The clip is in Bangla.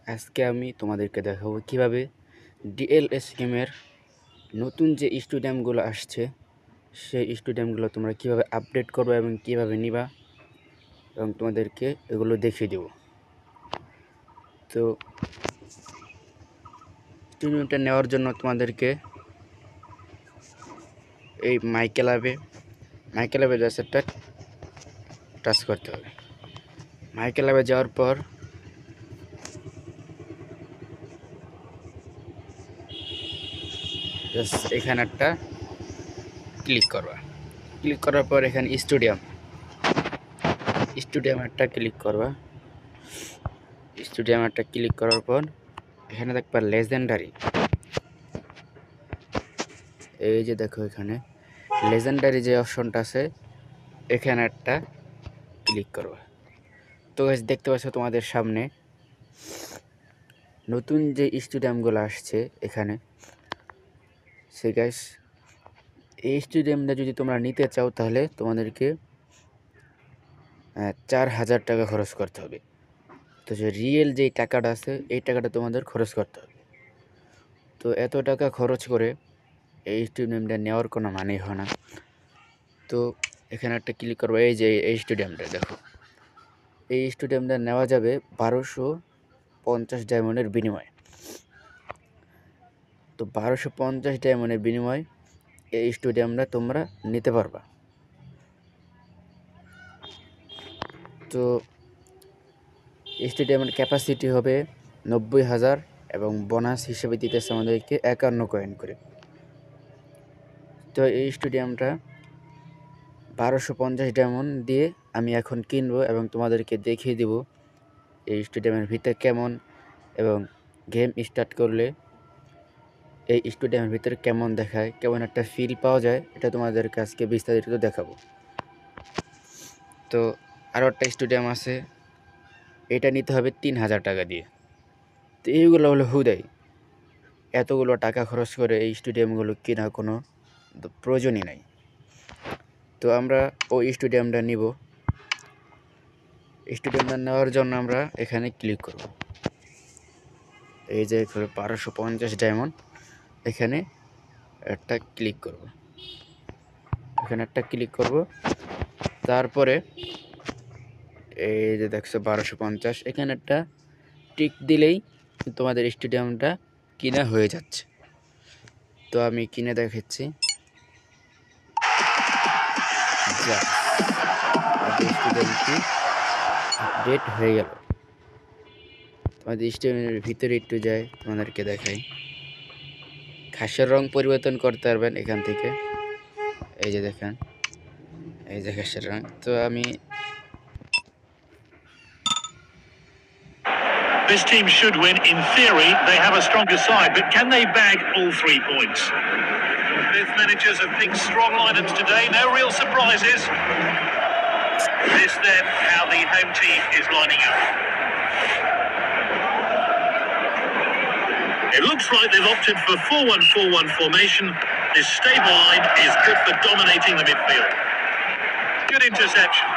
আজকে আমি তোমাদেরকে দেখাবো কিভাবে ডিএলএস গেমের নতুন যে স্টেডিয়ামগুলো আসছে সেই স্টেডিয়ামগুলো তোমরা কিভাবে আপডেট করবে এবং কিভাবে নিবা এবং তোমাদেরকে এগুলো দেখিয়ে দেব। তো স্টেডিয়ামটা নেওয়ার জন্য তোমাদেরকে এই মাই ক্লাবে জাস্ট একটা টাচ করতে হবে। মাই ক্লাবে যাওয়ার পর জাস্ট এখানে একটা ক্লিক করবা। ক্লিক করার পর এখানে স্টেডিয়াম একটা ক্লিক করবা। স্টেডিয়াম একটা ক্লিক করার পর এখানে দেখবা লেজেন্ডারি। এই যে দেখো এখানে লেজেন্ডারি যে অপশনটা আছে এখানে একটা ক্লিক করবা। তো গাইস দেখতে পাচ্ছ তোমাদের সামনে নতুন যে স্টেডিয়ামগুলো আসছে এখানে। সে গাইস এই স্টেডিয়ামটা যদি তোমরা নিতে চাও তাহলে তোমাদেরকে 4,000 টাকা খরচ করতে হবে। তো যে রিয়েল যেই টাকাটা আছে এই টাকাটা তোমাদের খরচ করতে হবে। তো এত টাকা খরচ করে এই স্টেডিয়ামটা নেওয়ার কোনো মানেই হয় না। তো এখানে একটা ক্লিক করবো। এই যে এই স্টেডিয়ামটা দেখো, এই স্টেডিয়ামটা নেওয়া যাবে 1250 ডায়মন্ডের বিনিময়ে। তো 1250 ডায়মন্ডের বিনিময়ে এই স্টেডিয়ামটা তোমরা নিতে পারবা। তো স্টেডিয়ামের ক্যাপাসিটি হবে 90,000 এবং বোনাস হিসেবে দিতেছে আমাদেরকে 51 কয়েন করে। তো এই স্টেডিয়ামটা 1250 ডায়মন্ড দিয়ে আমি এখন কিনবো এবং তোমাদেরকে দেখিয়ে দিব এই স্টেডিয়ামের ভিতরে কেমন এবং গেম স্টার্ট করলে এই স্টেডিয়ামের ভিতরে কেমন দেখায়, কেমন একটা ফিল পাওয়া যায়, এটা তোমাদেরকে আজকে বিস্তারিত দেখাবো। তো আরও একটা স্টেডিয়াম আছে, এটা নিতে হবে 3,000 টাকা দিয়ে। তো এইগুলো হলো হুদাই, এতগুলো টাকা খরচ করে এই স্টেডিয়ামগুলো কেনার কোনো প্রয়োজনই নাই। তো আমরা ওই স্টেডিয়ামটা নিব। স্টেডিয়ামটা নেওয়ার জন্য আমরা এখানে ক্লিক করব। এই যে 1250 ডায়মন্ড, এখানে একটা ক্লিক করব। তারপরে এই যে দেখছো 1250, এখানে একটা টিক দিলেই তোমাদের স্টেডিয়ামটা কিনা হয়ে যাচ্ছে। তো আমি কিনে দেখাচ্ছি। স্টেডিয়ামটি আপডেট হয়ে গেল। তোমাদের স্টেডিয়ামের ভিতরে একটু যায়, তোমাদেরকে দেখাই। ঘাসের রং পরিবর্তন করতে পারবেন এখান থেকে। এই যে দেখেন, এই যে ঘাসের রং। তো আমি This team should win. In theory, they have a stronger side, but can they bag all 3 points? Both managers have picked strong lineups today. No real surprises. This then, how the home team is lining up. It looks like they've opted for 4-1-4-1 formation. This stable line is good for dominating the midfield. Good interception.